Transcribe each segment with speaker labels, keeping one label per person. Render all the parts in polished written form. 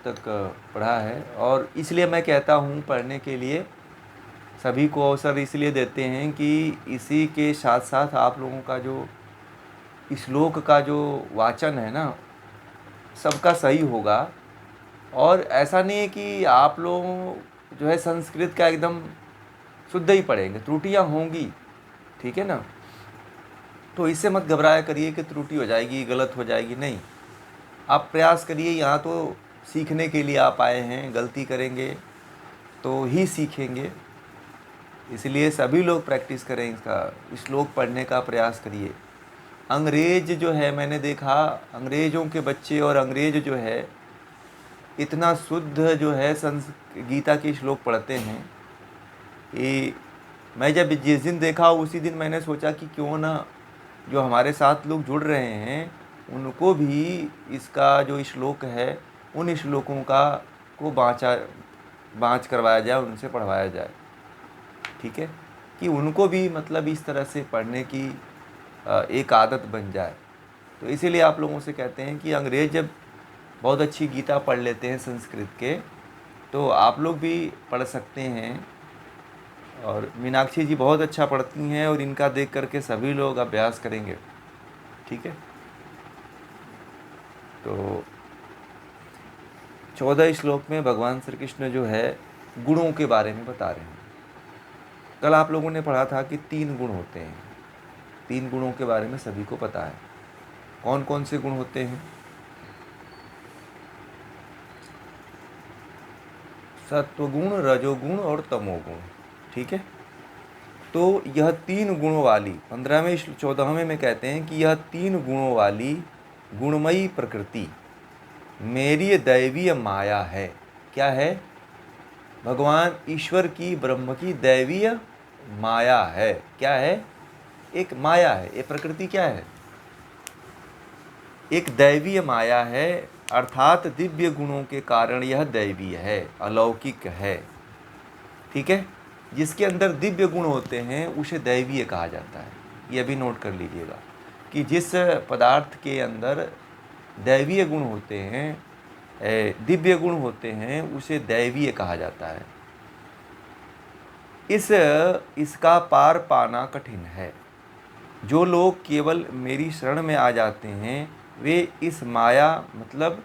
Speaker 1: तक पढ़ा है, और इसलिए मैं कहता हूँ पढ़ने के लिए सभी को अवसर इसलिए देते हैं कि इसी के साथ साथ आप लोगों का जो श्लोक का जो वाचन है ना, सबका सही होगा। और ऐसा नहीं है कि आप लोग जो है संस्कृत का एकदम शुद्ध ही पढ़ेंगे, त्रुटियां होंगी, ठीक है ना। तो इससे मत घबराया करिए कि त्रुटि हो जाएगी, गलत हो जाएगी, नहीं। आप प्रयास करिए, यहाँ तो सीखने के लिए आप आए हैं, गलती करेंगे तो ही सीखेंगे। इसलिए सभी लोग प्रैक्टिस करें, इसका श्लोक पढ़ने का प्रयास करिए। अंग्रेज जो है, मैंने देखा अंग्रेज़ों के बच्चे और अंग्रेज जो है इतना शुद्ध जो है गीता के श्लोक पढ़ते हैं कि मैं जब जिस दिन देखा उसी दिन मैंने सोचा कि क्यों ना जो हमारे साथ लोग जुड़ रहे हैं उनको भी इसका जो श्लोक है उन श्लोकों का को बाँच करवाया जाए, उनसे पढ़वाया जाए, ठीक है, कि उनको भी मतलब इस तरह से पढ़ने की एक आदत बन जाए। तो इसीलिए आप लोगों से कहते हैं कि अंग्रेज जब बहुत अच्छी गीता पढ़ लेते हैं संस्कृत के, तो आप लोग भी पढ़ सकते हैं। और मीनाक्षी जी बहुत अच्छा पढ़ती हैं और इनका देख करके सभी लोग अभ्यास करेंगे, ठीक है। तो 14 श्लोक में भगवान श्री कृष्ण जो है गुणों के बारे में बता रहे हैं। कल आप लोगों ने पढ़ा था कि 3 गुण होते हैं। 3 गुणों के बारे में सभी को पता है। कौन कौन से गुण होते हैं? सत्वगुण, रजोगुण और तमोगुण, ठीक है। तो यह 3 गुणों वाली 15वें 14वें में कहते हैं कि यह 3 गुणों वाली गुणमयी प्रकृति मेरी दैवीय माया है। क्या है? भगवान ईश्वर की, ब्रह्म की दैवीय माया है। क्या है? एक माया है। ये प्रकृति क्या है? एक दैवीय माया है, अर्थात दिव्य गुणों के कारण यह दैवीय है, अलौकिक है, ठीक है। जिसके अंदर दिव्य गुण होते हैं उसे दैवीय कहा जाता है। ये भी नोट कर लीजिएगा कि जिस पदार्थ के अंदर दैवीय गुण होते हैं, दिव्य गुण होते हैं, उसे दैवीय कहा जाता है। इसका पार पाना कठिन है। जो लोग केवल मेरी शरण में आ जाते हैं वे इस माया मतलब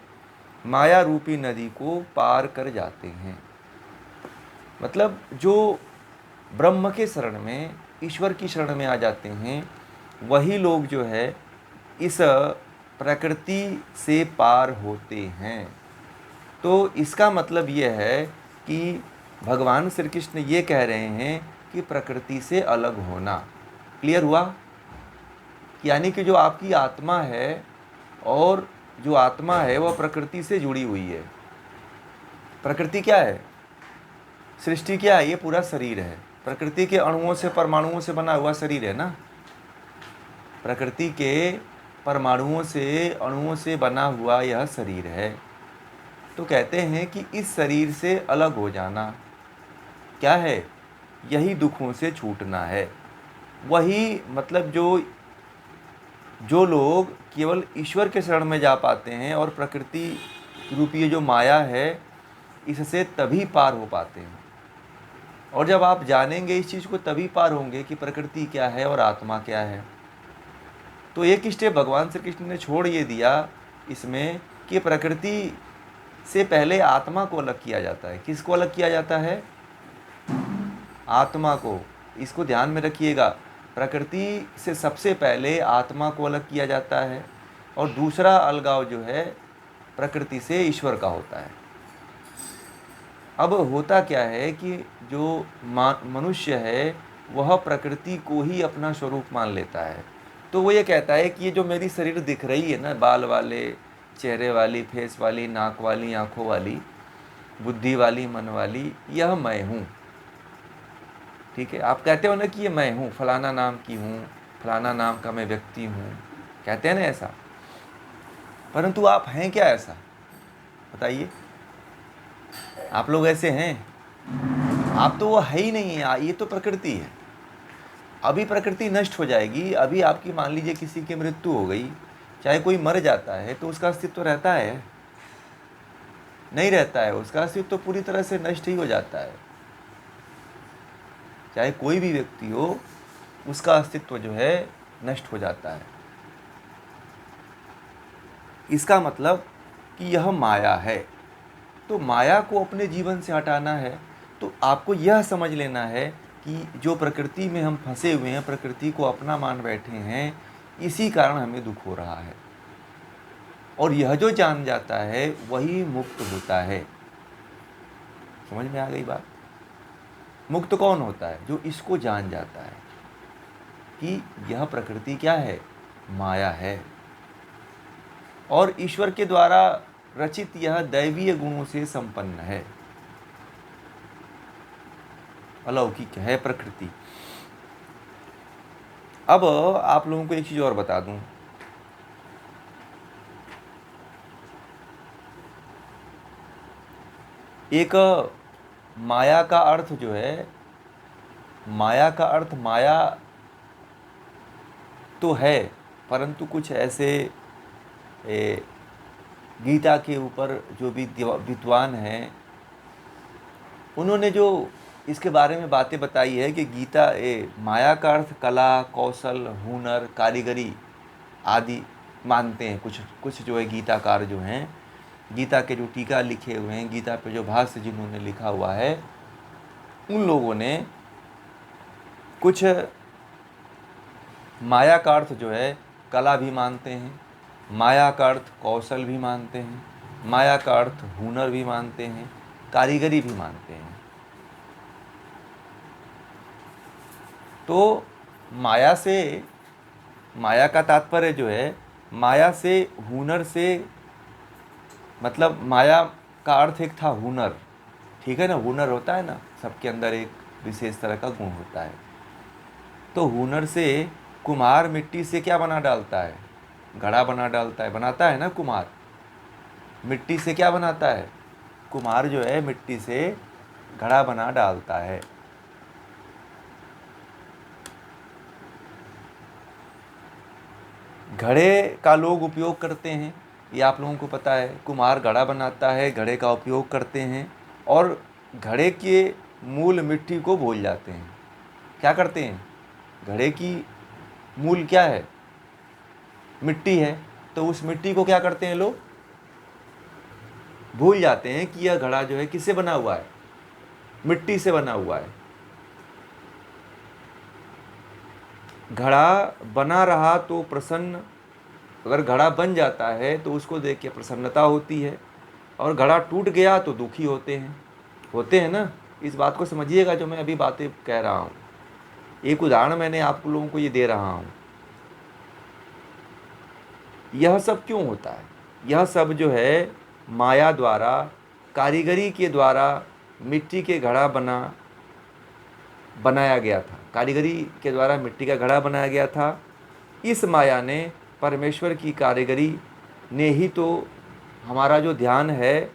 Speaker 1: माया रूपी नदी को पार कर जाते हैं। मतलब जो ब्रह्म के शरण में, ईश्वर की शरण में आ जाते हैं, वही लोग जो है इस प्रकृति से पार होते हैं। तो इसका मतलब ये है कि भगवान श्री कृष्ण ये कह रहे हैं कि प्रकृति से अलग होना। क्लियर हुआ? यानी कि जो आपकी आत्मा है, और जो आत्मा है वह प्रकृति से जुड़ी हुई है। प्रकृति क्या है? सृष्टि क्या है? ये पूरा शरीर है। प्रकृति के अणुओं से, परमाणुओं से बना हुआ शरीर है ना। प्रकृति के परमाणुओं से, अणुओं से बना हुआ यह शरीर है। तो कहते हैं कि इस शरीर से अलग हो जाना क्या है? यही दुखों से छूटना है। वही मतलब जो लोग केवल ईश्वर के शरण में जा पाते हैं और प्रकृति रूपी जो माया है इससे तभी पार हो पाते हैं। और जब आप जानेंगे इस चीज़ को तभी पार होंगे कि प्रकृति क्या है और आत्मा क्या है। तो एक स्टेप भगवान श्री कृष्ण ने छोड़ ये दिया इसमें कि प्रकृति से पहले आत्मा को अलग किया जाता है। किसको अलग किया जाता है? आत्मा को। इसको ध्यान में रखिएगा, प्रकृति से सबसे पहले आत्मा को अलग किया जाता है, और दूसरा अलगाव जो है प्रकृति से ईश्वर का होता है। अब होता क्या है कि जो मनुष्य है वह प्रकृति को ही अपना स्वरूप मान लेता है। तो वो ये कहता है कि ये जो मेरी शरीर दिख रही है ना, बाल वाले चेहरे वाली, फेस वाली, नाक वाली, आँखों वाली, बुद्धि वाली, मन वाली, यह मैं हूँ, ठीक है। आप कहते हो ना कि ये मैं हूँ, फलाना नाम की हूँ, फलाना नाम का मैं व्यक्ति हूँ, कहते हैं ना ऐसा। परंतु आप हैं क्या ऐसा? बताइए, आप लोग ऐसे हैं? आप तो वो है ही नहीं है। ये तो प्रकृति है। अभी प्रकृति नष्ट हो जाएगी। अभी आपकी मान लीजिए किसी की मृत्यु हो गई, चाहे कोई मर जाता है तो उसका अस्तित्व रहता है? नहीं रहता है, उसका अस्तित्व तो पूरी तरह से नष्ट ही हो जाता है। चाहे कोई भी व्यक्ति हो, उसका अस्तित्व जो है नष्ट हो जाता है। इसका मतलब कि यह माया है। तो माया को अपने जीवन से हटाना है तो आपको यह समझ लेना है कि जो प्रकृति में हम फंसे हुए हैं, प्रकृति को अपना मान बैठे हैं, इसी कारण हमें दुख हो रहा है। और यह जो जान जाता है वही मुक्त होता है। समझ में आ गई बात? मुक्त कौन होता है? जो इसको जान जाता है कि यह प्रकृति क्या है, माया है, और ईश्वर के द्वारा रचित यह दैवीय गुणों से संपन्न है, अलौकिक है प्रकृति। अब आप लोगों को एक चीज और बता दूं, एक माया का अर्थ जो है, माया का अर्थ माया तो है, परंतु कुछ ऐसे गीता के ऊपर जो भी विद्वान हैं, उन्होंने जो इसके बारे में बातें बताई है कि गीता माया का अर्थ कला, कौशल, हुनर, कारीगरी आदि मानते हैं। कुछ जो है गीताकार जो हैं, गीता के जो टीका लिखे हुए हैं, गीता पे जो भाष्य जिन्होंने लिखा हुआ है, उन लोगों ने कुछ माया का अर्थ जो है कला भी मानते हैं, माया का अर्थ कौशल भी मानते हैं, माया का अर्थ हुनर भी मानते हैं, कारीगरी भी मानते हैं। तो माया का तात्पर्य जो है, माया से, हुनर से, मतलब माया का अर्थ एक था हुनर, ठीक है ना? हुनर होता है ना, सबके अंदर एक विशेष तरह का गुण होता है। तो हुनर से कुम्हार मिट्टी से क्या बना डालता है? घड़ा बना डालता है, बनाता है ना कुम्हार। मिट्टी से क्या बनाता है? कुम्हार जो है मिट्टी से घड़ा बना डालता है। घड़े का लोग उपयोग करते हैं, ये आप लोगों को पता है। कुम्हार घड़ा बनाता है, घड़े का उपयोग करते हैं, और घड़े के मूल मिट्टी को भूल जाते हैं। क्या करते हैं? घड़े की मूल क्या है? मिट्टी है। तो उस मिट्टी को क्या करते हैं लोग? भूल जाते हैं कि यह घड़ा जो है किससे बना हुआ है? मिट्टी से बना हुआ है। घड़ा बना रहा तो प्रसन्न, अगर घड़ा बन जाता है तो उसको देख के प्रसन्नता होती है, और घड़ा टूट गया तो दुखी होते हैं ना। इस बात को समझिएगा जो मैं अभी बातें कह रहा हूँ। एक उदाहरण मैंने आप लोगों को ये दे रहा हूँ। यह सब क्यों होता है? यह सब जो है माया द्वारा, कारीगरी के द्वारा मिट्टी के घड़ा बनाया गया था। कारीगरी के द्वारा मिट्टी का घड़ा बनाया गया था। इस माया ने, परमेश्वर की कारीगरी ने ही तो हमारा जो ध्यान है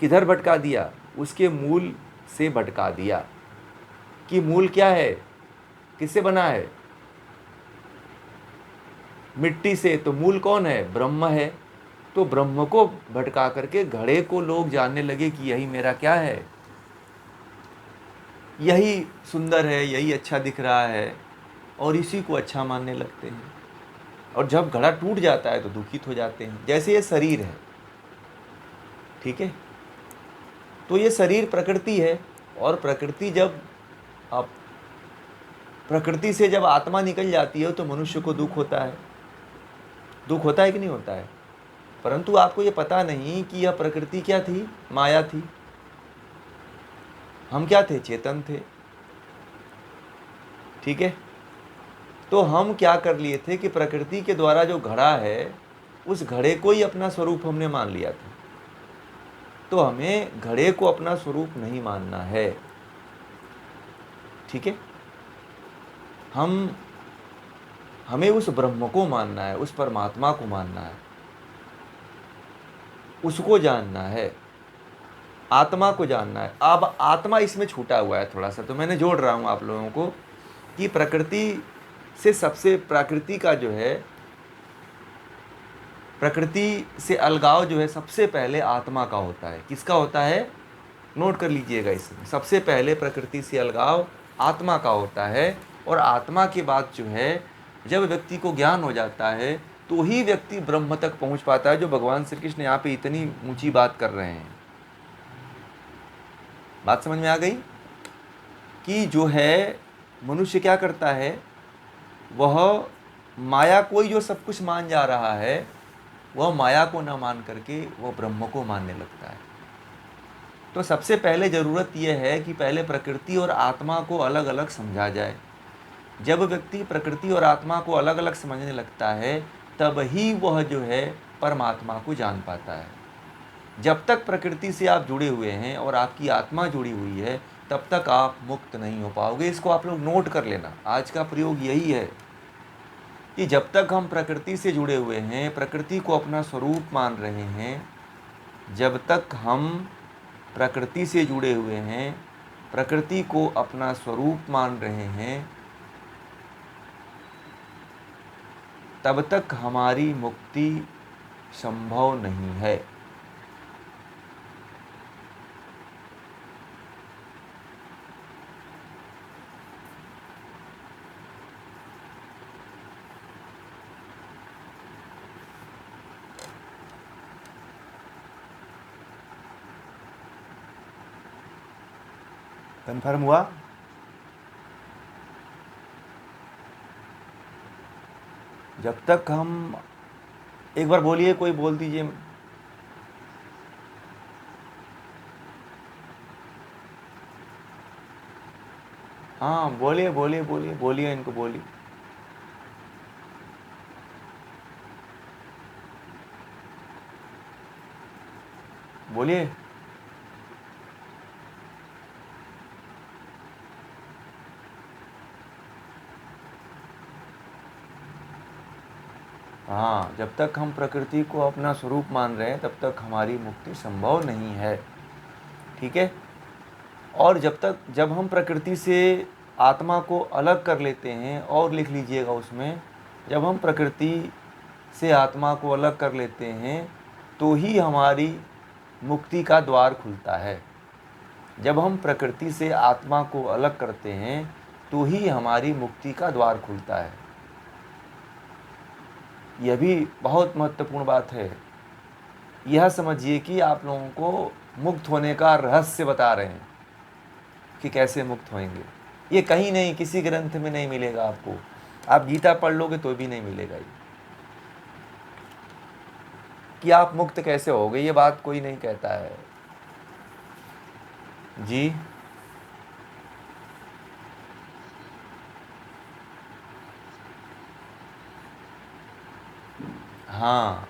Speaker 1: किधर भटका दिया? उसके मूल से भटका दिया। कि मूल क्या है? किससे बना है? मिट्टी से। तो मूल कौन है? ब्रह्म है। तो ब्रह्म को भटका करके घड़े को लोग जानने लगे कि यही मेरा क्या है, यही सुंदर है, यही अच्छा दिख रहा है, और इसी को अच्छा मानने लगते हैं। और जब घड़ा टूट जाता है तो दुखित हो जाते हैं। जैसे ये शरीर है, ठीक है? तो ये शरीर प्रकृति है, और प्रकृति से जब आत्मा निकल जाती है तो मनुष्य को दुख होता है। दुख होता है कि नहीं होता है? परंतु आपको ये पता नहीं कि यह प्रकृति क्या थी? माया थी। हम क्या थे? चेतन थे, ठीक है? तो हम क्या कर लिए थे कि प्रकृति के द्वारा जो घड़ा है, उस घड़े को ही अपना स्वरूप हमने मान लिया था। तो हमें घड़े को अपना स्वरूप नहीं मानना है, ठीक है? हमें उस ब्रह्म को मानना है, उस परमात्मा को मानना है, उसको जानना है, आत्मा को जानना है। अब आत्मा इसमें छूटा हुआ है थोड़ा सा, तो मैंने जोड़ रहा हूँ आप लोगों को कि प्रकृति से, सबसे प्रकृति का जो है प्रकृति से अलगाव जो है सबसे पहले आत्मा का होता है। किसका होता है? नोट कर लीजिएगा इसमें, सबसे पहले प्रकृति से अलगाव आत्मा का होता है। और आत्मा के बाद जो है, जब व्यक्ति को ज्ञान हो जाता है तो ही व्यक्ति ब्रह्म तक पहुंच पाता है, जो भगवान श्री कृष्ण यहाँ पे इतनी ऊंची बात कर रहे हैं। बात समझ में आ गई कि जो है मनुष्य क्या करता है, वह माया को ही जो सब कुछ मान जा रहा है, वह माया को न मान करके वह ब्रह्म को मानने लगता है। तो सबसे पहले ज़रूरत यह है कि पहले प्रकृति और आत्मा को अलग अलग समझा जाए। जब व्यक्ति प्रकृति और आत्मा को अलग अलग समझने लगता है, तब ही वह जो है परमात्मा को जान पाता है। जब तक प्रकृति से आप जुड़े हुए हैं और आपकी आत्मा जुड़ी हुई है, तब तक आप मुक्त नहीं हो पाओगे। इसको आप लोग नोट कर लेना। आज का प्रयोग यही है कि जब तक हम प्रकृति से जुड़े हुए हैं, प्रकृति को अपना स्वरूप मान रहे हैं, जब तक हम प्रकृति से जुड़े हुए हैं, प्रकृति को अपना स्वरूप मान रहे हैं, तब तक हमारी मुक्ति संभव नहीं है। कन्फर्म हुआ? जब तक हम, एक बार बोलिए, कोई बोल दीजिए। हाँ बोलिए बोलिए बोलिए बोलिए, इनको बोलिए। बोलिए। हाँ, जब तक हम प्रकृति को अपना स्वरूप मान रहे हैं, तब तक हमारी मुक्ति संभव नहीं है। ठीक है। और जब हम प्रकृति से आत्मा को अलग कर लेते हैं, और लिख लीजिएगा उसमें, जब हम प्रकृति से आत्मा को अलग कर लेते हैं तो ही हमारी मुक्ति का द्वार खुलता है। जब हम प्रकृति से आत्मा को अलग करते हैं तो ही हमारी मुक्ति का द्वार खुलता है। यह भी बहुत महत्वपूर्ण बात है। यह समझिए कि आप लोगों को मुक्त होने का रहस्य बता रहे हैं कि कैसे मुक्त होंगे। ये कहीं नहीं, किसी ग्रंथ में नहीं मिलेगा आपको। आप गीता पढ़ लोगे तो भी नहीं मिलेगा ये, कि आप मुक्त कैसे होगे। ये बात कोई नहीं कहता है जी। हाँ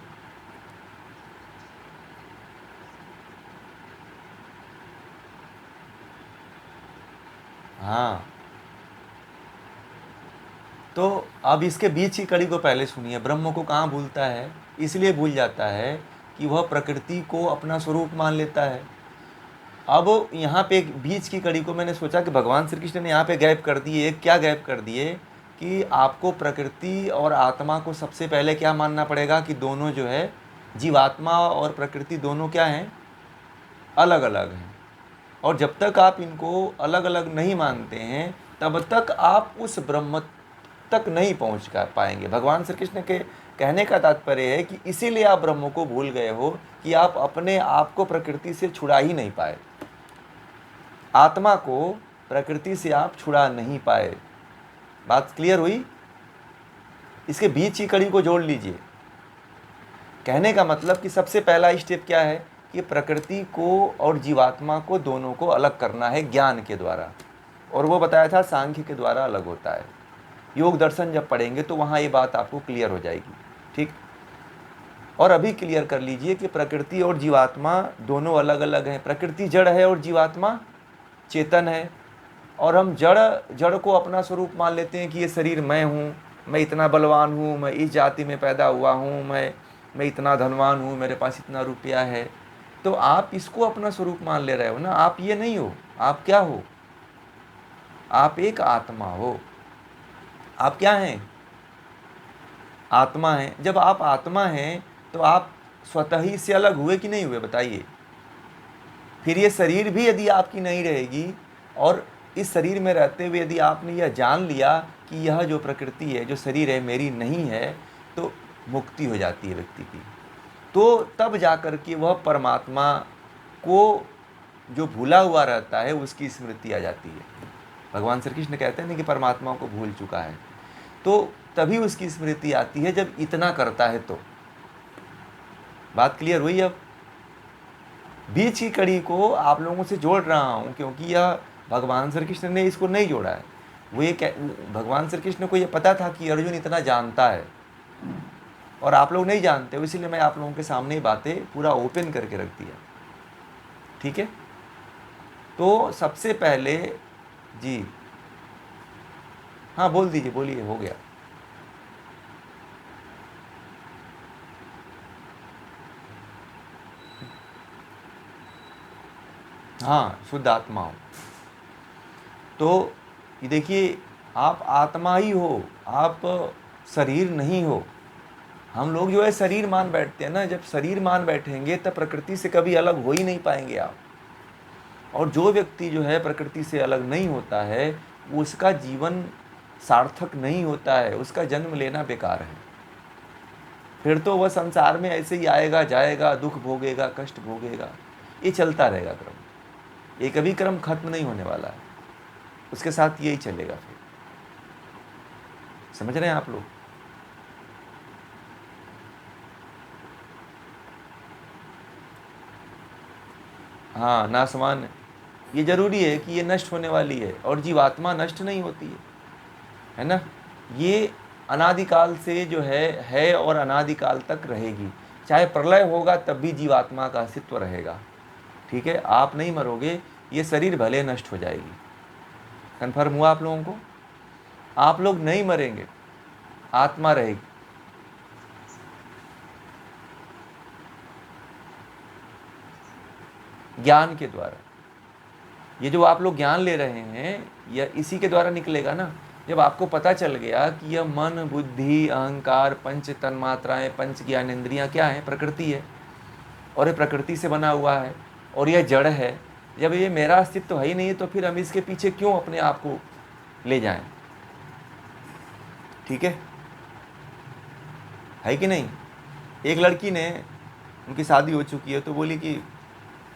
Speaker 1: हाँ, तो अब इसके बीच की कड़ी को पहले सुनिए। ब्रह्म को कहाँ भूलता है? इसलिए भूल जाता है कि वह प्रकृति को अपना स्वरूप मान लेता है। अब यहाँ पे एक बीच की कड़ी को मैंने सोचा कि भगवान श्री कृष्ण ने यहाँ पे गैप कर दिए। क्या गैप कर दिए कि आपको प्रकृति और आत्मा को सबसे पहले क्या मानना पड़ेगा कि दोनों जो है, जीवात्मा और प्रकृति दोनों क्या हैं? अलग अलग हैं। और जब तक आप इनको अलग अलग नहीं मानते हैं, तब तक आप उस ब्रह्म तक नहीं पहुंच पाएंगे। भगवान श्री कृष्ण के कहने का तात्पर्य है कि इसीलिए आप ब्रह्म को भूल गए हो कि आप अपने आप को प्रकृति से छुड़ा ही नहीं पाए। आत्मा को प्रकृति से आप छुड़ा नहीं पाए। बात क्लियर हुई? इसके बीच की कड़ी को जोड़ लीजिए। कहने का मतलब कि सबसे पहला स्टेप क्या है कि प्रकृति को और जीवात्मा को दोनों को अलग करना है ज्ञान के द्वारा। और वो बताया था सांख्य के द्वारा अलग होता है। योग दर्शन जब पढ़ेंगे तो वहाँ ये बात आपको क्लियर हो जाएगी। ठीक। और अभी क्लियर कर लीजिए कि प्रकृति और जीवात्मा दोनों अलग अलग हैं। प्रकृति जड़ है और जीवात्मा चेतन है। और हम जड़ को अपना स्वरूप मान लेते हैं कि ये शरीर मैं हूँ, मैं इतना बलवान हूँ, मैं इस जाति में पैदा हुआ हूँ, मैं इतना धनवान हूँ, मेरे पास इतना रुपया है। तो आप इसको अपना स्वरूप मान ले रहे हो ना। आप ये नहीं हो। आप क्या हो? आप एक आत्मा हो। आप क्या हैं? आत्मा हैं। जब आप आत्मा हैं तो आप स्वतः ही इससे अलग हुए कि नहीं हुए, बताइए। फिर ये शरीर भी यदि आपकी नहीं रहेगी और इस शरीर में रहते हुए यदि आपने यह जान लिया कि यह जो प्रकृति है, जो शरीर है, मेरी नहीं है, तो मुक्ति हो जाती है व्यक्ति की। तो तब जा कर के वह परमात्मा को जो भूला हुआ रहता है उसकी स्मृति आ जाती है। भगवान श्री कृष्ण कहते हैं ना कि परमात्मा को भूल चुका है, तो तभी उसकी स्मृति आती है जब इतना करता है। तो बात क्लियर हुई। अब बीच की कड़ी को आप लोगों से जोड़ रहा हूँ क्योंकि यह भगवान श्री कृष्ण ने इसको नहीं जोड़ा है। वो ये भगवान श्री कृष्ण को ये पता था कि अर्जुन इतना जानता है और आप लोग नहीं जानते हो, इसीलिए मैं आप लोगों के सामने ही बातें पूरा ओपन करके रख दिया। ठीक है, तो सबसे पहले जी हाँ बोल दीजिए, बोलिए, हो गया। हाँ, शुद्ध आत्मा हो। तो ये देखिए, आप आत्मा ही हो, आप शरीर नहीं हो। हम लोग जो है शरीर मान बैठते हैं ना, जब शरीर मान बैठेंगे तब प्रकृति से कभी अलग हो ही नहीं पाएंगे आप। और जो व्यक्ति जो है प्रकृति से अलग नहीं होता है उसका जीवन सार्थक नहीं होता है, उसका जन्म लेना बेकार है। फिर तो वह संसार में ऐसे ही आएगा जाएगा, दुख भोगेगा, कष्ट भोगेगा, ये चलता रहेगा क्रम। ये कभी क्रम खत्म नहीं होने वाला है, उसके साथ यही चलेगा। फिर समझ रहे हैं आप लोग? हाँ, नासवान ये जरूरी है कि ये नष्ट होने वाली है और जीवात्मा नष्ट नहीं होती है ना। ये अनादिकाल से जो है और अनादिकाल तक रहेगी। चाहे प्रलय होगा तब भी जीवात्मा का अस्तित्व रहेगा। ठीक है, आप नहीं मरोगे, ये शरीर भले नष्ट हो जाएगी। कन्फर्म हुआ आप लोगों को? आप लोग नहीं मरेंगे, आत्मा रहेगी। ज्ञान के द्वारा। ये जो आप लोग ज्ञान ले रहे हैं यह इसी के द्वारा निकलेगा ना। जब आपको पता चल गया कि यह मन, बुद्धि, अहंकार, पंच तन्मात्राएं, पंच ज्ञानेंद्रियां क्या है? प्रकृति है, और ये प्रकृति से बना हुआ है और यह जड़ है। जब ये मेरा अस्तित्व है ही नहीं तो फिर हम इसके पीछे क्यों अपने आप को ले जाएं? ठीक है कि नहीं? एक लड़की ने, उनकी शादी हो चुकी है, तो बोली कि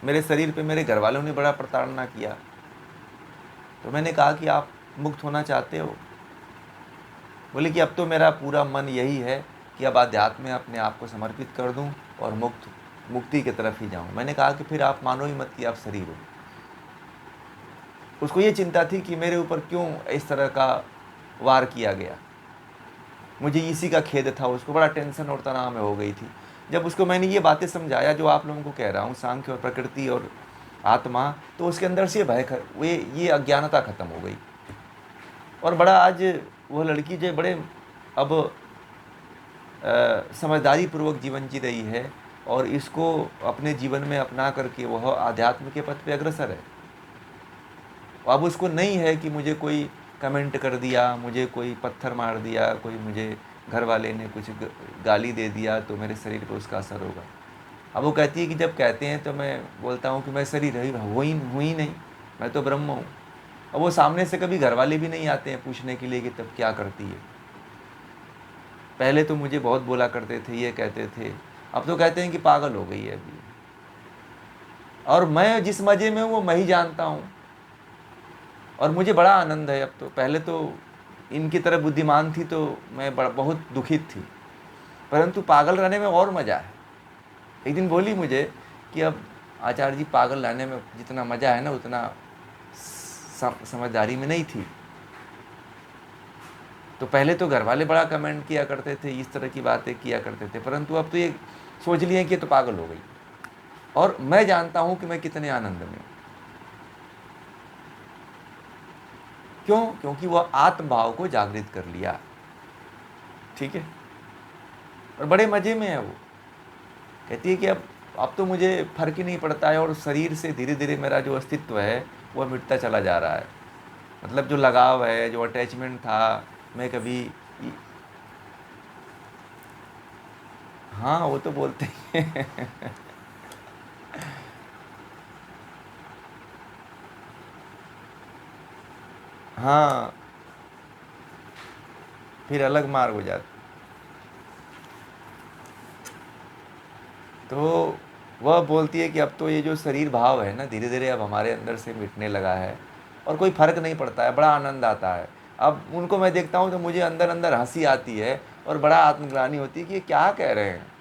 Speaker 1: मेरे शरीर पे मेरे घर वालों ने बड़ा प्रताड़ना किया। तो मैंने कहा कि आप मुक्त होना चाहते हो? बोले कि अब तो मेरा पूरा मन यही है कि अब आध्यात्म में अपने आप को समर्पित कर दूं और मुक्ति की तरफ ही जाऊं। मैंने कहा कि फिर आप मानो ही मत कि आप शरीर हो। उसको ये चिंता थी कि मेरे ऊपर क्यों इस तरह का वार किया गया, मुझे इसी का खेद था। उसको बड़ा टेंशन और तनाव में हो गई थी। जब उसको मैंने ये बातें समझाया जो आप लोगों को कह रहा हूँ, सांख्य और प्रकृति और आत्मा, तो उसके अंदर से ये अज्ञानता खत्म हो गई। और बड़ा आज वह लड़की जो बड़े अब समझदारी पूर्वक जीवन जी रही है और इसको अपने जीवन में अपना करके वह आध्यात्म के पथ पे अग्रसर है। अब उसको नहीं है कि मुझे कोई कमेंट कर दिया, मुझे कोई पत्थर मार दिया, कोई मुझे घर वाले ने कुछ गाली दे दिया तो मेरे शरीर पर उसका असर होगा। अब वो कहती है कि जब कहते हैं तो मैं बोलता हूँ कि मैं शरीर हूँ ही नहीं, मैं तो ब्रह्म हूँ। अब वो सामने से कभी घर वाले भी नहीं आते हैं पूछने के लिए कि तब क्या करती है। पहले तो मुझे बहुत बोला करते थे, ये कहते थे, अब तो कहते हैं कि पागल हो गई है अभी। और मैं जिस मज़े में हूँ वो मैं ही जानता हूँ और मुझे बड़ा आनंद है अब तो। पहले तो इनकी तरह बुद्धिमान थी तो मैं बहुत दुखित थी, परंतु पागल रहने में और मज़ा है। एक दिन बोली मुझे कि अब आचार्य जी पागल रहने में जितना मज़ा है ना उतना समझदारी में नहीं थी। तो पहले तो घर वाले बड़ा कमेंट किया करते थे, इस तरह की बातें किया करते थे, परंतु अब तो ये सोच लिए कि तो पागल हो गई और मैं जानता हूँ कि मैं कितने आनंद में हूँ। क्यों? क्योंकि वह आत्मभाव को जागृत कर लिया। ठीक है, और बड़े मज़े में है वो। कहती है कि अब तो मुझे फर्क ही नहीं पड़ता है और शरीर से धीरे धीरे मेरा जो अस्तित्व है वह मिटता चला जा रहा है। मतलब जो लगाव है, जो अटैचमेंट था, मैं कभी हाँ वो तो बोलते ही हैं। हाँ, फिर अलग मार्ग हो जाता। तो वह बोलती है कि अब तो ये जो शरीर भाव है ना, धीरे धीरे अब हमारे अंदर से मिटने लगा है और कोई फ़र्क नहीं पड़ता है, बड़ा आनंद आता है। अब उनको मैं देखता हूँ तो मुझे अंदर अंदर हंसी आती है और बड़ा आत्मग्लानि होती है कि ये क्या कह रहे हैं।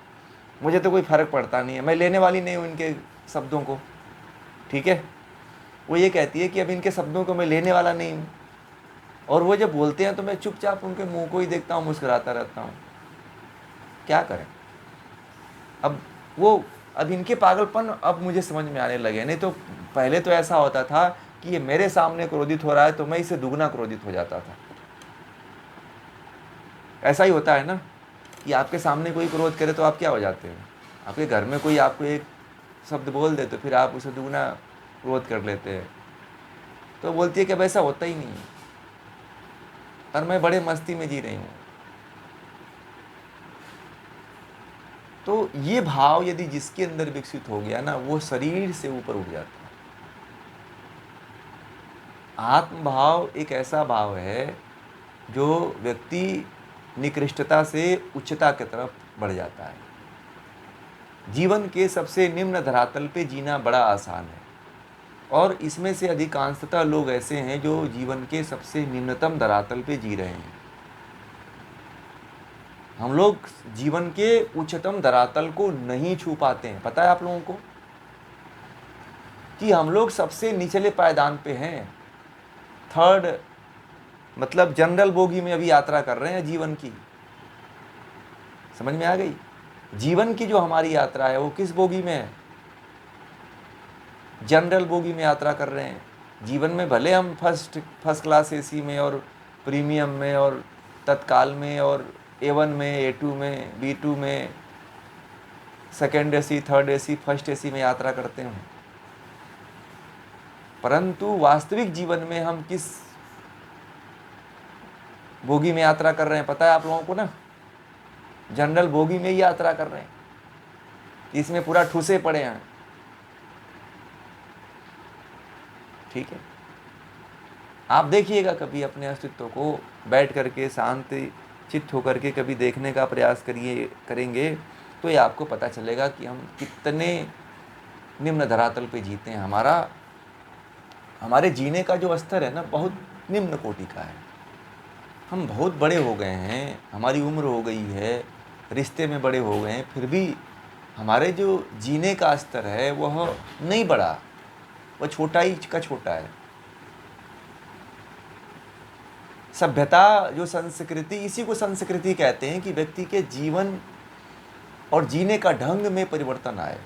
Speaker 1: मुझे तो कोई फ़र्क पड़ता नहीं है, मैं लेने वाली नहीं हूँ इनके शब्दों को। ठीक है, वो ये कहती है कि अब इनके शब्दों को मैं लेने वाला नहीं हूँ। और वो जब बोलते हैं तो मैं चुपचाप उनके मुंह को ही देखता हूँ, मुस्कुराता रहता हूँ। क्या करें। अब वो अब इनके पागलपन अब मुझे समझ में आने लगे। नहीं तो पहले तो ऐसा होता था कि ये मेरे सामने क्रोधित हो रहा है तो मैं इसे दुगना क्रोधित हो जाता था। ऐसा ही होता है ना कि आपके सामने कोई क्रोध करे तो आप क्या हो जाते हो। आपके घर में कोई आपको एक शब्द बोल दे तो फिर आप उसे दुगना क्रोध कर लेते हैं। तो बोलती है कि अब ऐसा होता ही नहीं है और मैं बड़े मस्ती में जी रही हूँ। तो ये भाव यदि जिसके अंदर विकसित हो गया ना, वो शरीर से ऊपर उठ जाता है। आत्म भाव एक ऐसा भाव है जो व्यक्ति निकृष्टता से उच्चता की तरफ बढ़ जाता है। जीवन के सबसे निम्न धरातल पे जीना बड़ा आसान है और इसमें से अधिकांशतः लोग ऐसे हैं जो जीवन के सबसे निम्नतम धरातल पे जी रहे हैं। हम लोग जीवन के उच्चतम धरातल को नहीं छू पाते हैं। पता है आप लोगों को कि हम लोग सबसे निचले पायदान पे हैं। थर्ड मतलब जनरल बोगी में अभी यात्रा कर रहे हैं जीवन की। समझ में आ गई। जीवन की जो हमारी यात्रा है वो किस बोगी में है? जनरल बोगी में यात्रा कर रहे हैं। जीवन में भले हम फर्स्ट क्लास एसी में और प्रीमियम में और तत्काल में और A1 में, A2 में, B2 में, second AC, third AC, first AC में यात्रा करते हैं, परंतु वास्तविक जीवन में हम किस बोगी में यात्रा कर रहे हैं पता है आप लोगों को ना? जनरल बोगी में ही यात्रा कर रहे हैं। इसमें पूरा ठूसे पड़े हैं। ठीक है, आप देखिएगा कभी अपने अस्तित्व को बैठ करके शांति चित्त होकर के कभी देखने का प्रयास करेंगे तो ये आपको पता चलेगा कि हम कितने निम्न धरातल पे जीते हैं। हमारे जीने का जो स्तर है ना, बहुत निम्न कोटि का है। हम बहुत बड़े हो गए हैं, हमारी उम्र हो गई है, रिश्ते में बड़े हो गए हैं, फिर भी हमारे जो जीने का स्तर है वह नहीं बढ़ा, वह छोटा ही का छोटा है। सभ्यता जो संस्कृति, इसी को संस्कृति कहते हैं कि व्यक्ति के जीवन और जीने का ढंग में परिवर्तन आए।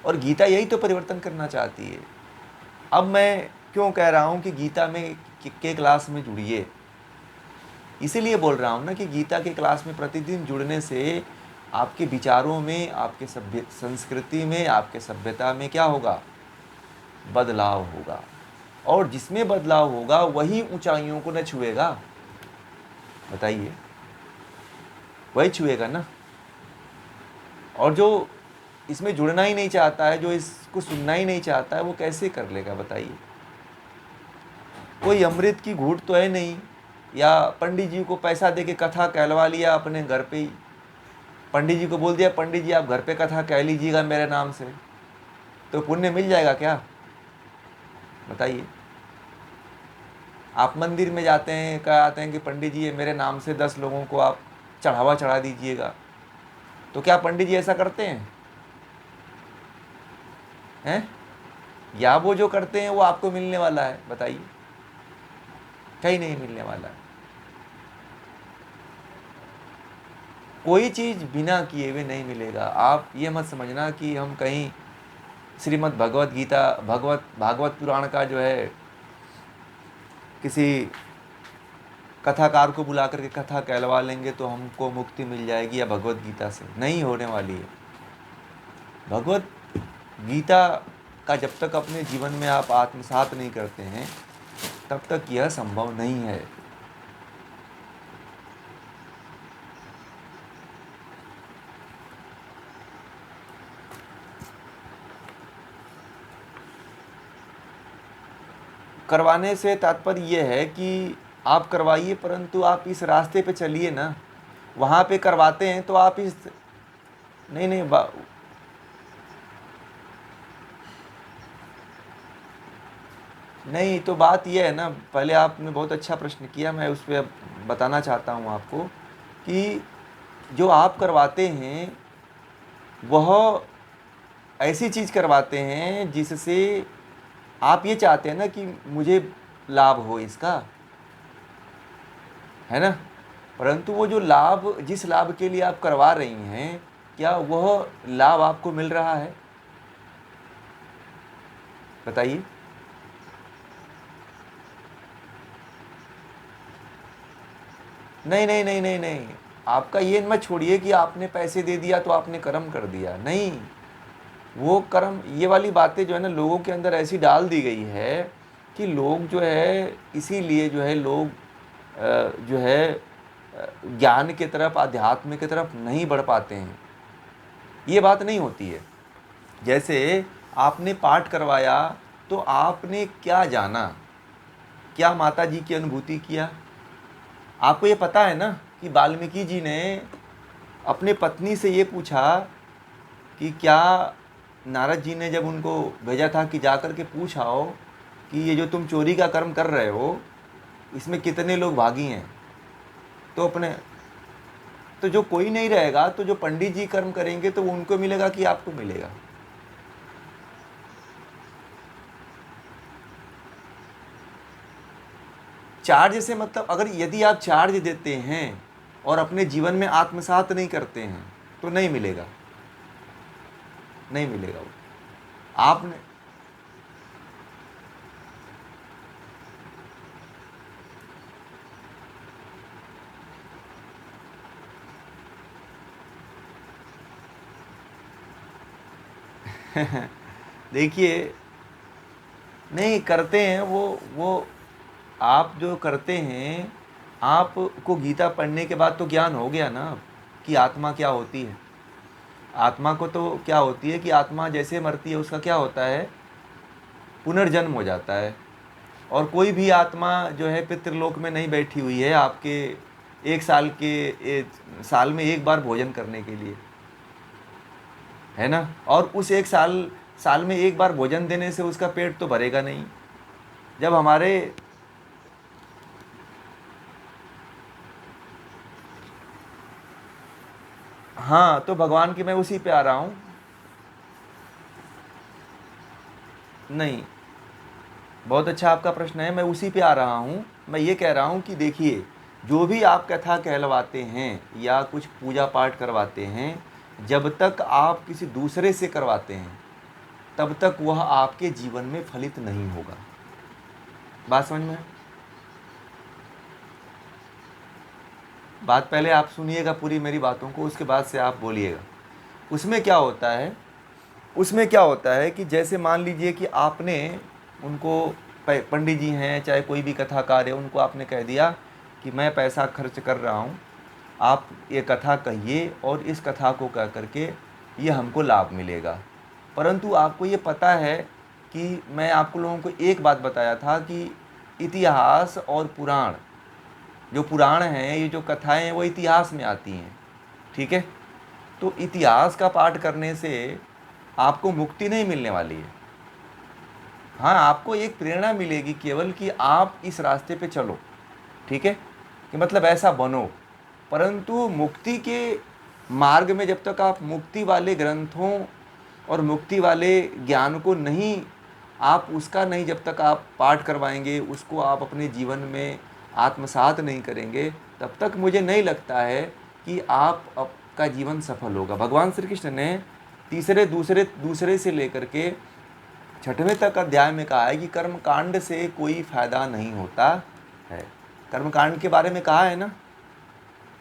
Speaker 1: और गीता यही तो परिवर्तन करना चाहती है। अब मैं क्यों कह रहा हूँ कि गीता में के क्लास में जुड़िए, इसीलिए बोल रहा हूँ ना कि गीता के क्लास में प्रतिदिन जुड़ने से आपके विचारों में, आपके संस्कृति में, आपके सभ्यता में क्या होगा? बदलाव होगा। और जिसमें बदलाव होगा वही ऊंचाइयों को न छुएगा। बताइए, वही छुएगा ना। और जो इसमें जुड़ना ही नहीं चाहता है, जो इसको सुनना ही नहीं चाहता है, वो कैसे कर लेगा बताइए? कोई अमृत की घूंट तो है नहीं, या पंडित जी को पैसा दे के कथा कहलवा लिया अपने घर पे ही। पंडित जी को बोल दिया, पंडित जी आप घर पे कथा कह लीजिएगा मेरे नाम से, तो पुण्य मिल जाएगा क्या? बताइए। आप मंदिर में जाते हैं, कहते हैं कि पंडित जी ये मेरे नाम से 10 लोगों को आप चढ़ावा चढ़ा दीजिएगा, तो क्या पंडित जी ऐसा करते हैं? हैं? या वो जो करते हैं वो आपको मिलने वाला है? बताइए, कहीं नहीं मिलने वाला है। कोई चीज़ बिना किए हुए नहीं मिलेगा। आप ये मत समझना कि हम कहीं श्रीमद् भगवत गीता, भागवत पुराण का जो है किसी कथाकार को बुला करके कथा कहलवा लेंगे तो हमको मुक्ति मिल जाएगी, या भगवत गीता से नहीं होने वाली है। भगवत गीता का जब तक अपने जीवन में आप आत्मसात नहीं करते हैं तब तक यह संभव नहीं है। करवाने से तात्पर्य ये है कि आप करवाइए, परंतु आप इस रास्ते पे चलिए ना। वहाँ पे करवाते हैं तो आप इस नहीं नहीं नहीं, तो बात यह है ना, पहले आपने बहुत अच्छा प्रश्न किया, मैं उस पर बताना चाहता हूँ आपको कि जो आप करवाते हैं वह ऐसी चीज़ करवाते हैं जिससे आप ये चाहते हैं ना कि मुझे लाभ हो इसका, है ना। परंतु वो जो लाभ, जिस लाभ के लिए आप करवा रही हैं, क्या वह लाभ आपको मिल रहा है? बताइए। नहीं नहीं नहीं नहीं नहीं, आपका ये मत छोड़िए कि आपने पैसे दे दिया तो आपने कर्म कर दिया, नहीं। वो कर्म, ये वाली बातें जो है ना लोगों के अंदर ऐसी डाल दी गई है कि लोग जो है, इसीलिए जो है लोग जो है ज्ञान के तरफ, आध्यात्म की तरफ नहीं बढ़ पाते हैं। ये बात नहीं होती है। जैसे आपने पाठ करवाया तो आपने क्या जाना, क्या माता जी की अनुभूति किया? आपको ये पता है ना कि वाल्मीकि जी ने अपने पत्नी से ये पूछा कि क्या, नारद जी ने जब उनको भेजा था कि जाकर के पूछाओ कि ये जो तुम चोरी का कर्म कर रहे हो इसमें कितने लोग भागी हैं, तो अपने, तो जो कोई नहीं रहेगा तो जो पंडित जी कर्म करेंगे तो वो उनको मिलेगा कि आपको मिलेगा? चार्ज से मतलब, अगर यदि आप चार्ज देते हैं और अपने जीवन में आत्मसात नहीं करते हैं तो नहीं मिलेगा, नहीं मिलेगा वो। आपने देखिए, नहीं करते हैं वो आप जो करते हैं, आपको गीता पढ़ने के बाद तो ज्ञान हो गया ना कि आत्मा क्या होती है। आत्मा को तो क्या होती है कि आत्मा जैसे मरती है उसका क्या होता है, पुनर्जन्म हो जाता है। और कोई भी आत्मा जो है पितृलोक में नहीं बैठी हुई है आपके एक साल के साल में एक बार भोजन करने के लिए, है ना। और उस एक साल साल में एक बार भोजन देने से उसका पेट तो भरेगा नहीं। जब हमारे, हाँ, तो भगवान की, मैं उसी पे आ रहा हूँ। नहीं, बहुत अच्छा आपका प्रश्न है, मैं उसी पे आ रहा हूँ। मैं ये कह रहा हूँ कि देखिए, जो भी आप कथा कहलवाते हैं या कुछ पूजा पाठ करवाते हैं, जब तक आप किसी दूसरे से करवाते हैं तब तक वह आपके जीवन में फलित नहीं होगा। बात समझ में? बात पहले आप सुनिएगा पूरी मेरी बातों को, उसके बाद से आप बोलिएगा। उसमें क्या होता है, उसमें क्या होता है कि जैसे मान लीजिए कि आपने उनको, पंडित जी हैं चाहे कोई भी कथाकार है, उनको आपने कह दिया कि मैं पैसा खर्च कर रहा हूँ, आप ये कथा कहिए और इस कथा को कह करके ये हमको लाभ मिलेगा। परंतु आपको ये पता है कि मैं आपको लोगों को एक बात बताया था कि इतिहास और पुराण, जो पुराण हैं, ये जो कथाएं हैं वो इतिहास में आती हैं, ठीक है। तो इतिहास का पाठ करने से आपको मुक्ति नहीं मिलने वाली है। हाँ, आपको एक प्रेरणा मिलेगी केवल कि आप इस रास्ते पे चलो, ठीक है, कि मतलब ऐसा बनो। परंतु मुक्ति के मार्ग में जब तक आप मुक्ति वाले ग्रंथों और मुक्ति वाले ज्ञान को नहीं, आप उसका नहीं, जब तक आप पाठ करवाएंगे, उसको आप अपने जीवन में आत्मसात नहीं करेंगे, तब तक मुझे नहीं लगता है कि आपका जीवन सफल होगा। भगवान श्री कृष्ण ने दूसरे से लेकर के 6वें तक अध्याय में कहा है कि कर्मकांड से कोई फायदा नहीं होता है। कर्मकांड के बारे में कहा है ना,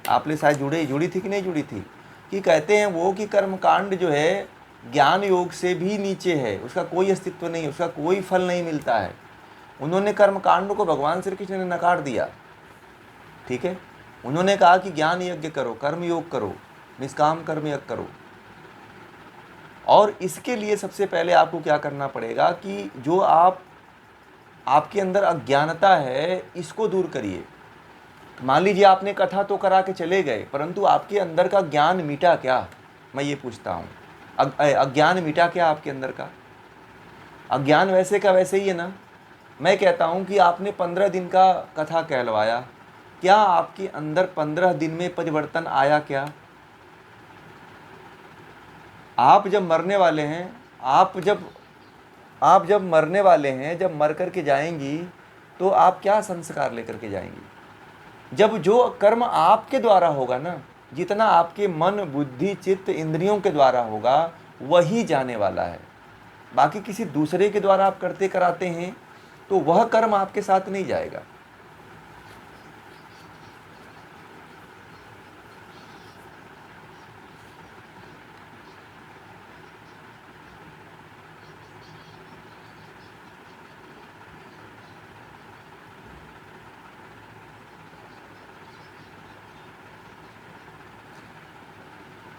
Speaker 1: आपने शायद जुड़ी थी कि नहीं जुड़ी थी, कि कहते हैं वो कि कर्मकांड जो है ज्ञान योग से भी नीचे है, उसका कोई अस्तित्व नहीं है, उसका कोई फल नहीं मिलता है। उन्होंने कर्मकांड को, भगवान श्री कृष्ण ने नकार दिया, ठीक है। उन्होंने कहा कि ज्ञान यज्ञ करो, कर्म योग करो, निष्काम कर्म यज्ञ करो। और इसके लिए सबसे पहले आपको क्या करना पड़ेगा कि जो आप आपके अंदर अज्ञानता है, इसको दूर करिए। मान लीजिए आपने कथा तो करा के चले गए, परंतु आपके अंदर का ज्ञान मिटा क्या? मैं ये पूछता हूँ, अज्ञान मिटा क्या आपके अंदर का? अज्ञान वैसे का वैसे ही है ना। मैं कहता हूँ कि आपने 15 दिन का कथा कहलवाया, क्या आपके अंदर 15 दिन में परिवर्तन आया क्या? आप जब मरने वाले हैं, आप जब मरने वाले हैं, जब मर कर के जाएंगी, तो आप क्या संस्कार लेकर के जाएंगी? जब जो कर्म आपके द्वारा होगा ना, जितना आपके मन बुद्धि चित्त इंद्रियों के द्वारा होगा, वही जाने वाला है। बाकी किसी दूसरे के द्वारा आप करते कराते हैं तो वह कर्म आपके साथ नहीं जाएगा।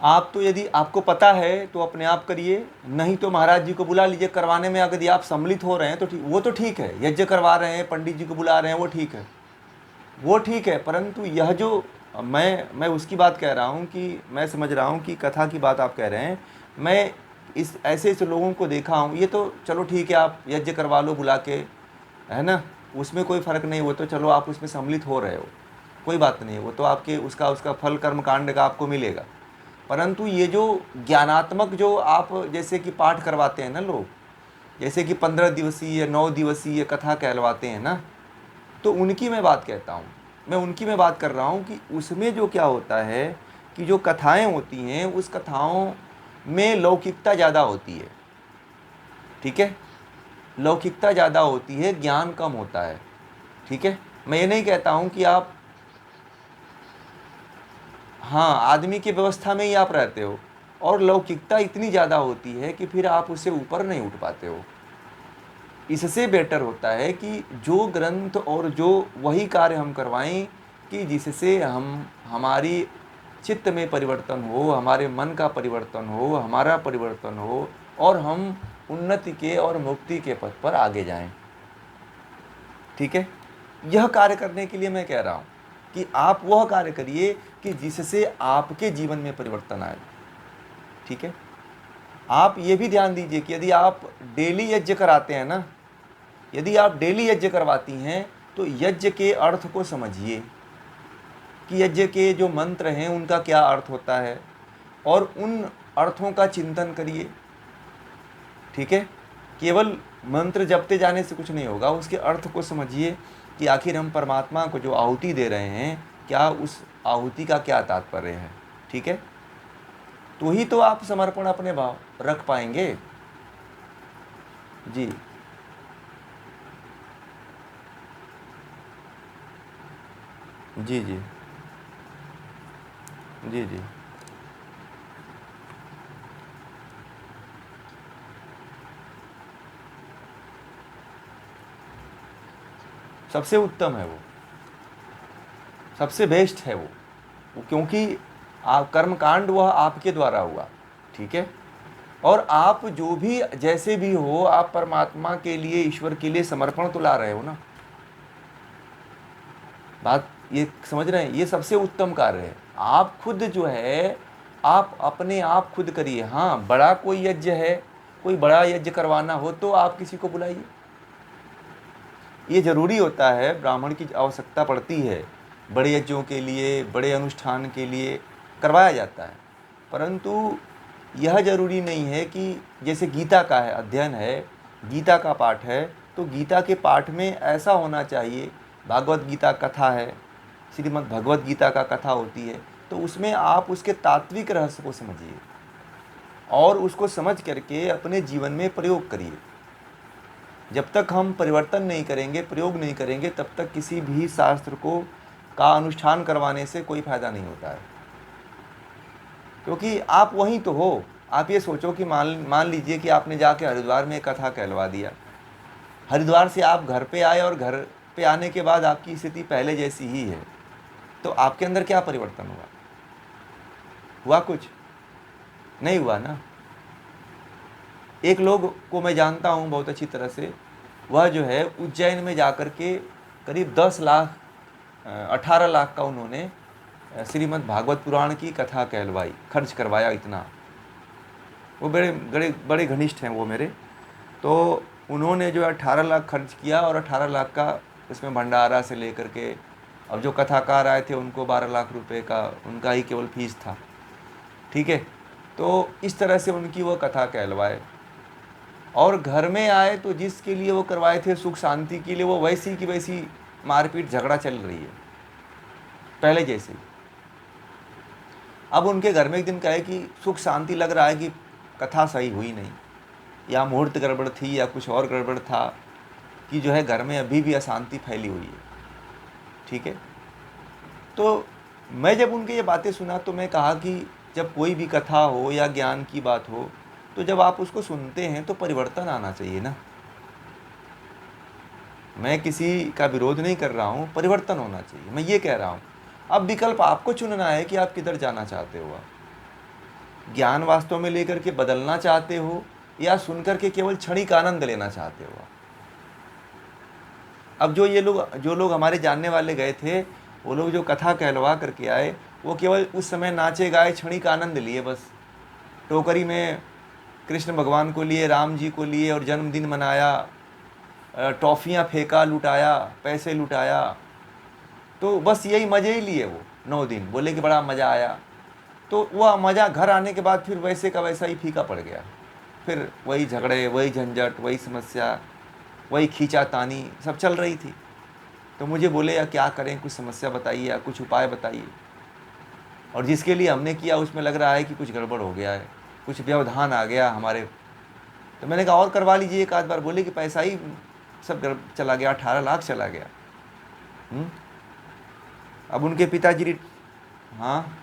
Speaker 1: आप तो यदि आपको पता है तो अपने आप करिए, नहीं तो महाराज जी को बुला लीजिए करवाने में। अगर आप सम्मिलित हो रहे हैं तो ठीक, वो तो ठीक है, यज्ञ करवा रहे हैं, पंडित जी को बुला रहे हैं, वो ठीक है, वो ठीक है। परंतु यह जो मैं उसकी बात कह रहा हूँ कि मैं समझ रहा हूँ कि कथा की बात आप कह रहे हैं। मैं इस ऐसे ऐसे लोगों को देखा हूँ, ये तो चलो ठीक है, आप यज्ञ करवा लो बुला के, है ना, उसमें कोई फ़र्क नहीं, वो तो चलो आप उसमें सम्मिलित हो रहे हो, कोई बात नहीं है, वो तो आपके उसका उसका फल कर्म कांड का आपको मिलेगा। परंतु ये जो ज्ञानात्मक जो आप जैसे कि पाठ करवाते हैं ना लोग, जैसे कि 15 दिवसीय 9 दिवसीय कथा कहलवाते हैं ना, तो उनकी मैं बात कहता हूँ। मैं उनकी मैं बात कर रहा हूँ कि उसमें जो क्या होता है कि जो कथाएं होती हैं, उस कथाओं में लौकिकता ज़्यादा होती है। ठीक है, लौकिकता ज़्यादा होती है, ज्ञान कम होता है। ठीक है, मैं ये नहीं कहता हूँ कि आप, हाँ, आदमी की व्यवस्था में ही आप रहते हो और लौकिकता इतनी ज़्यादा होती है कि फिर आप उससे ऊपर नहीं उठ पाते हो। इससे बेटर होता है कि जो ग्रंथ और जो वही कार्य हम करवाएं कि जिससे हम हमारी चित्त में परिवर्तन हो, हमारे मन का परिवर्तन हो, हमारा परिवर्तन हो और हम उन्नति के और मुक्ति के पथ पर आगे जाएं। ठीक है, यह कार्य करने के लिए मैं कह रहा हूँ कि आप वह कार्य करिए कि जिससे आपके जीवन में परिवर्तन आए। ठीक है, आप ये भी ध्यान दीजिए कि यदि आप डेली यज्ञ कराते हैं ना, यदि आप डेली यज्ञ करवाती हैं तो यज्ञ के अर्थ को समझिए कि यज्ञ के जो मंत्र हैं उनका क्या अर्थ होता है और उन अर्थों का चिंतन करिए। ठीक है, केवल मंत्र जपते जाने से कुछ नहीं होगा, उसके अर्थ को समझिए कि आखिर हम परमात्मा को जो आहुति दे रहे हैं, क्या उस आहुति का क्या तात्पर्य है। ठीक है, तो ही तो आप समर्पण अपने भाव रख पाएंगे। जी जी जी जी जी सबसे उत्तम है वो, सबसे बेस्ट है वो, क्योंकि आप कर्मकांड वह आपके द्वारा हुआ। ठीक है, और आप जो भी जैसे भी हो, आप परमात्मा के लिए ईश्वर के लिए समर्पण तो ला रहे हो ना। बात ये समझ रहे हैं, ये सबसे उत्तम कार्य है। आप खुद जो है, आप अपने आप खुद करिए। हाँ, बड़ा कोई यज्ञ है, कोई बड़ा यज्ञ करवाना हो तो आप किसी को बुलाइए, ये ज़रूरी होता है, ब्राह्मण की आवश्यकता पड़ती है, बड़े यज्ञों के लिए बड़े अनुष्ठान के लिए करवाया जाता है। परंतु यह ज़रूरी नहीं है कि जैसे गीता का है अध्ययन है, गीता का पाठ है, तो गीता के पाठ में ऐसा होना चाहिए, भागवत गीता कथा है, श्रीमद् भगवत गीता का कथा होती है, तो उसमें आप उसके तात्विक रहस्य को समझिए और उसको समझ करके अपने जीवन में प्रयोग करिए। जब तक हम परिवर्तन नहीं करेंगे, प्रयोग नहीं करेंगे, तब तक किसी भी शास्त्र को का अनुष्ठान करवाने से कोई फायदा नहीं होता है। क्योंकि आप वहीं तो हो। आप ये सोचो कि मान लीजिए कि आपने जाके हरिद्वार में एक कथा कहलवा दिया, हरिद्वार से आप घर पे आए और घर पे आने के बाद आपकी स्थिति पहले जैसी ही है, तो आपके अंदर क्या परिवर्तन हुआ? हुआ कुछ नहीं हुआ ना। एक लोग को मैं जानता हूँ बहुत अच्छी तरह से, वह जो है उज्जैन में जाकर के करीब 10 लाख 18 लाख का उन्होंने श्रीमद् भागवत पुराण की कथा कहलवाई, खर्च करवाया इतना। वो बड़े बड़े बड़े घनिष्ठ हैं वो मेरे। तो उन्होंने जो है 18 लाख खर्च किया और 18 लाख का इसमें भंडारा से लेकर के, अब जो कथाकार आए थे उनको 12 लाख रुपए का उनका ही केवल फीस था। ठीक है, तो इस तरह से उनकी वो कथा कहलवाए। और घर में आए तो जिसके लिए वो करवाए थे सुख शांति के लिए, वो वैसी की वैसी मारपीट झगड़ा चल रही है पहले जैसे। अब उनके घर में एक दिन कहे कि सुख शांति लग रहा है कि कथा सही हुई नहीं, या मुहूर्त गड़बड़ थी या कुछ और गड़बड़ था, कि जो है घर में अभी भी अशांति फैली हुई है। ठीक है, तो मैं जब उनकी ये बातें सुना तो मैं कहा कि जब कोई भी कथा हो या ज्ञान की बात हो, तो जब आप उसको सुनते हैं तो परिवर्तन आना चाहिए ना। मैं किसी का विरोध नहीं कर रहा हूँ, परिवर्तन होना चाहिए, मैं ये कह रहा हूँ। अब विकल्प आपको चुनना है कि आप किधर जाना चाहते हो। आप ज्ञान वास्तव में लेकर के बदलना चाहते हो या सुनकर के केवल क्षणिक आनंद लेना चाहते हो। अब जो लोग हमारे जानने वाले गए थे, वो लोग जो कथा कहलवा करके आए, वो केवल उस समय नाचे गाए, क्षणिक आनंद लिए बस। टोकरी में कृष्ण भगवान को लिए, राम जी को लिए और जन्मदिन मनाया, टॉफ़ियाँ फेंका, लुटाया, पैसे लुटाया, तो बस यही मज़े ही लिए वो 9 दिन। बोले कि बड़ा मज़ा आया, तो वह मज़ा घर आने के बाद फिर वैसे का वैसा ही फीका पड़ गया। फिर वही झगड़े, वही झंझट, वही समस्या, वही खींचातानी सब चल रही थी। तो मुझे बोले या क्या करें, कुछ समस्या बताइए या कुछ उपाय बताइए। और जिसके लिए हमने किया उसमें लग रहा है कि कुछ गड़बड़ हो गया है, कुछ व्यवधान आ गया हमारे। तो मैंने कहा और करवा लीजिए एक आध बार। बोले कि पैसा ही सब चला गया, 18 लाख चला गया। अब उनके पिताजी, हाँ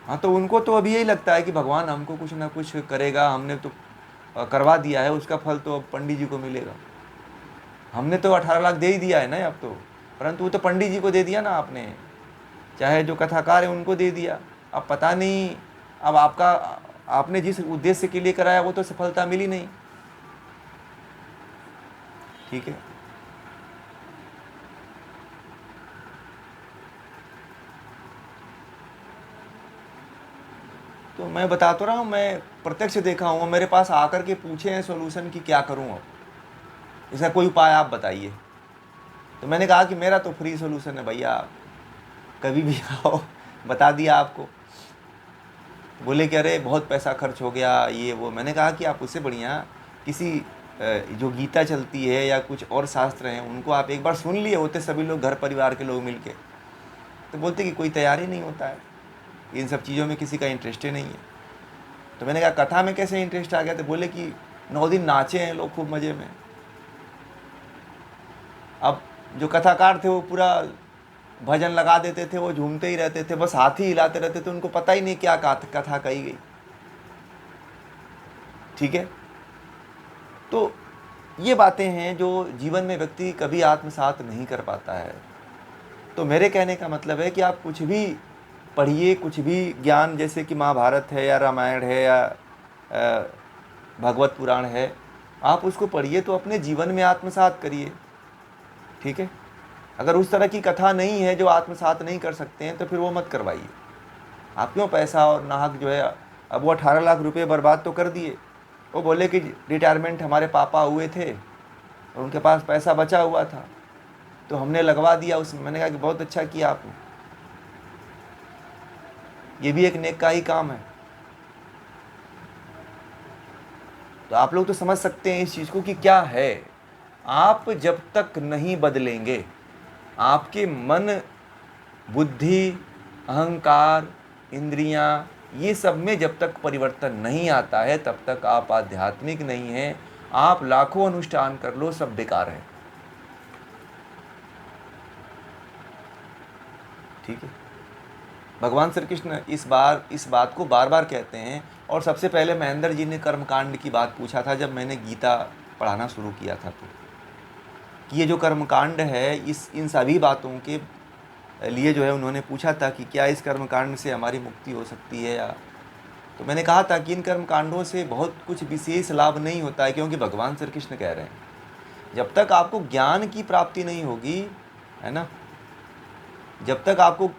Speaker 1: हाँ, तो उनको तो अभी यही लगता है कि भगवान हमको कुछ ना कुछ करेगा, हमने तो करवा दिया है, उसका फल तो अब पंडित जी को मिलेगा। हमने तो 18 लाख दे ही दिया है ना अब तो, परंतु वो तो पंडित जी को दे दिया ना आपने, चाहे जो कथाकार है उनको दे दिया। अब पता नहीं, अब आपने जिस उद्देश्य के लिए कराया वो तो सफलता मिली नहीं। ठीक है, तो मैं बता तो रहा हूँ, मैं प्रत्यक्ष देखा हूँ। मेरे पास आकर के पूछे हैं सोल्यूशन कि क्या करूँ, अब इसका कोई उपाय आप बताइए। तो मैंने कहा कि मेरा तो फ्री सोल्यूशन है भैया, कभी भी आओ, बता दिया आपको। बोले कि अरे बहुत पैसा खर्च हो गया ये वो। मैंने कहा कि आप उससे बढ़िया किसी जो गीता चलती है या कुछ और शास्त्र हैं उनको आप एक बार सुन लिए होते, सभी लोग घर परिवार के लोग मिलके। तो बोलते कि कोई तैयारी नहीं होता है, इन सब चीज़ों में किसी का इंटरेस्ट ही नहीं है। तो मैंने कहा कथा में कैसे इंटरेस्ट आ गया? तो बोले कि 9 दिन नाचे हैं लोग खूब मज़े में। अब जो कथाकार थे वो पूरा भजन लगा देते थे, वो झूमते ही रहते थे, बस हाथ ही हिलाते रहते थे, उनको पता ही नहीं क्या कथा कही गई। ठीक है, तो ये बातें हैं जो जीवन में व्यक्ति कभी आत्मसात नहीं कर पाता है। तो मेरे कहने का मतलब है कि आप कुछ भी पढ़िए, कुछ भी ज्ञान, जैसे कि महाभारत है या रामायण है या भगवत पुराण है, आप उसको पढ़िए तो अपने जीवन में आत्मसात करिए। ठीक है, अगर उस तरह की कथा नहीं है जो आत्मसात नहीं कर सकते हैं तो फिर वो मत करवाइए। आप क्यों पैसा और नाहक जो है, अब वो 18 लाख रुपए बर्बाद तो कर दिए। वो बोले कि रिटायरमेंट हमारे पापा हुए थे और उनके पास पैसा बचा हुआ था तो हमने लगवा दिया उसमें। मैंने कहा कि बहुत अच्छा किया आपने, ये भी एक नेक का ही काम है। तो आप लोग तो समझ सकते हैं इस चीज़ को कि क्या है। आप जब तक नहीं बदलेंगे, आपके मन, बुद्धि, अहंकार, इंद्रियां, ये सब में जब तक परिवर्तन नहीं आता है तब तक आप आध्यात्मिक नहीं हैं। आप लाखों अनुष्ठान कर लो, सब बेकार है। ठीक है, भगवान श्री कृष्ण इस बात को बार बार कहते हैं। और सबसे पहले महेंद्र जी ने कर्मकांड की बात पूछा था जब मैंने गीता पढ़ाना शुरू किया था, तो कि ये जो कर्मकांड है इन सभी बातों के लिए जो है उन्होंने पूछा था कि क्या इस कर्मकांड से हमारी मुक्ति हो सकती है या, तो मैंने कहा था कि इन कर्मकांडों से बहुत कुछ विशेष लाभ नहीं होता है, क्योंकि भगवान श्री कृष्ण कह रहे हैं जब तक आपको ज्ञान की प्राप्ति नहीं होगी, है ना, जब तक आपको,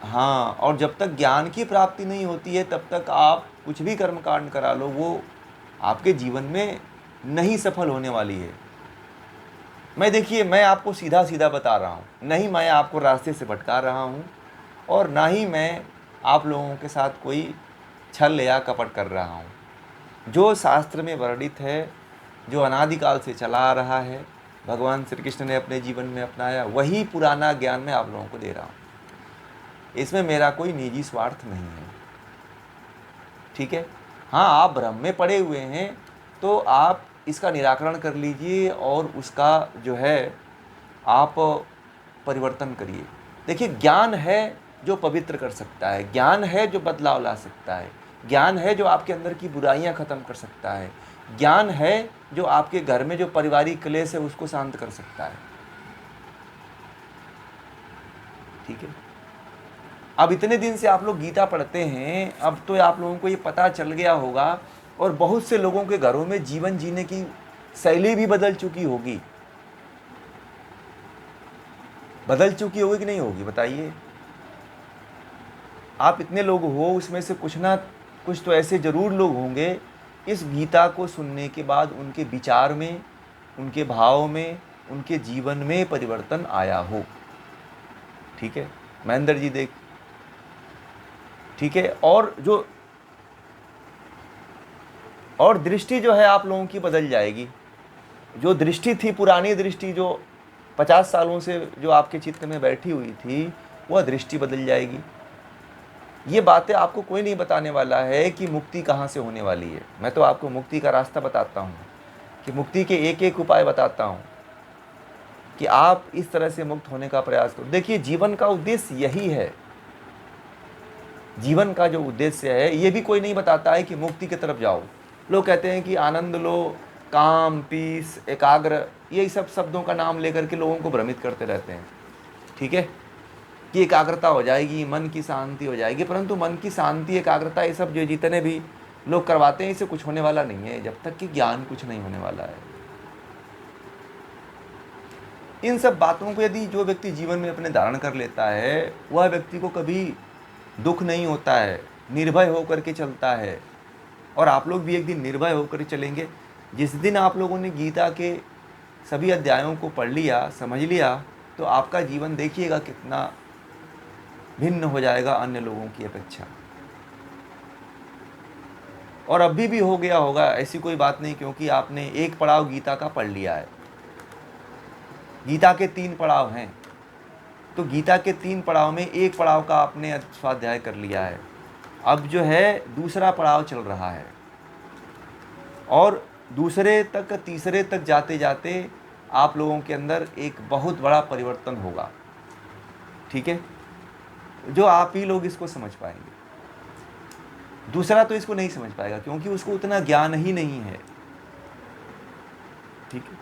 Speaker 1: हाँ, और जब तक ज्ञान की प्राप्ति नहीं होती है तब तक आप कुछ भी कर्मकांड करा लो वो आपके जीवन में नहीं सफल होने वाली है। मैं देखिए, मैं आपको सीधा सीधा बता रहा हूँ, नहीं मैं आपको रास्ते से भटका रहा हूँ और ना ही मैं आप लोगों के साथ कोई छल या कपट कर रहा हूँ। जो शास्त्र में वर्णित है, जो अनादिकाल से चला आ रहा है, भगवान श्री कृष्ण ने अपने जीवन में अपनाया, वही पुराना ज्ञान मैं आप लोगों को दे रहा हूँ। इसमें मेरा कोई निजी स्वार्थ नहीं है, ठीक है। हाँ, आप भ्रम में पड़े हुए हैं तो आप इसका निराकरण कर लीजिए और उसका जो है आप परिवर्तन करिए। देखिए, ज्ञान है जो पवित्र कर सकता है, ज्ञान है जो बदलाव ला सकता है, ज्ञान है जो आपके अंदर की बुराइयां ख़त्म कर सकता है, ज्ञान है जो आपके घर में जो पारिवारिक क्लेश है उसको शांत कर सकता है, ठीक है। अब इतने दिन से आप लोग गीता पढ़ते हैं, अब तो आप लोगों को ये पता चल गया होगा और बहुत से लोगों के घरों में जीवन जीने की शैली भी बदल चुकी होगी। बदल चुकी होगी कि नहीं होगी, बताइए। आप इतने लोग हो, उसमें से कुछ ना कुछ तो ऐसे ज़रूर लोग होंगे इस गीता को सुनने के बाद उनके विचार में, उनके भाव में, उनके जीवन में परिवर्तन आया हो, ठीक है। महेंद्र जी देख, ठीक है। और दृष्टि जो है आप लोगों की बदल जाएगी। जो दृष्टि थी, पुरानी दृष्टि जो 50 सालों से जो आपके चित्त में बैठी हुई थी, वह दृष्टि बदल जाएगी। ये बातें आपको कोई नहीं बताने वाला है कि मुक्ति कहाँ से होने वाली है। मैं तो आपको मुक्ति का रास्ता बताता हूँ, कि मुक्ति के एक एक उपाय बताता हूँ कि आप इस तरह से मुक्त होने का प्रयास करो। देखिए, जीवन का उद्देश्य यही है। जीवन का जो उद्देश्य है, ये भी कोई नहीं बताता है कि मुक्ति की तरफ जाओ। लोग कहते हैं कि आनंद लो, काम, पीस, एकाग्र, यही सब शब्दों का नाम लेकर के लोगों को भ्रमित करते रहते हैं, ठीक है, कि एकाग्रता हो जाएगी, मन की शांति हो जाएगी। परंतु मन की शांति, एकाग्रता, ये सब जो जितने भी लोग करवाते हैं, इससे कुछ होने वाला नहीं है, जब तक कि ज्ञान कुछ नहीं होने वाला है। इन सब बातों को यदि जो व्यक्ति जीवन में अपने धारण कर लेता है, वह व्यक्ति को कभी दुख नहीं होता है, निर्भय होकर के चलता है। और आप लोग भी एक दिन निर्भय होकर चलेंगे। जिस दिन आप लोगों ने गीता के सभी अध्यायों को पढ़ लिया, समझ लिया, तो आपका जीवन देखिएगा कितना भिन्न हो जाएगा अन्य लोगों की अपेक्षा। और अभी भी हो गया होगा, ऐसी कोई बात नहीं, क्योंकि आपने एक पड़ाव गीता का पढ़ लिया है। गीता के 3 पड़ाव हैं, तो गीता के 3 पड़ाव में एक पड़ाव का आपने स्वाध्याय कर लिया है। अब जो है दूसरा पड़ाव चल रहा है, और दूसरे तक, तीसरे तक जाते जाते आप लोगों के अंदर एक बहुत बड़ा परिवर्तन होगा, ठीक है, जो आप ही लोग इसको समझ पाएंगे। दूसरा तो इसको नहीं समझ पाएगा, क्योंकि उसको उतना ज्ञान ही नहीं है, ठीक है।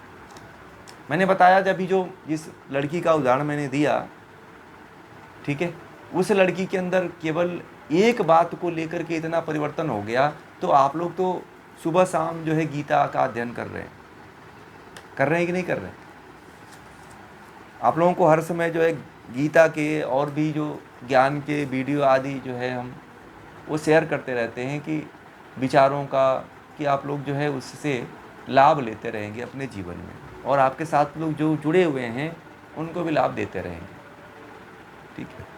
Speaker 1: मैंने बताया जब अभी जो जिस लड़की का उदाहरण मैंने दिया, ठीक है, उस लड़की के अंदर केवल एक बात को लेकर के इतना परिवर्तन हो गया, तो आप लोग तो सुबह शाम जो है गीता का अध्ययन कर रहे हैं कि नहीं कर रहे हैं? आप लोगों को हर समय जो है गीता के और भी जो ज्ञान के वीडियो आदि जो है हम वो शेयर करते रहते हैं, कि विचारों का, कि आप लोग जो है उससे लाभ लेते रहेंगे अपने जीवन में, और आपके साथ लोग जो जुड़े हुए हैं उनको भी लाभ देते रहेंगे, ठीक है।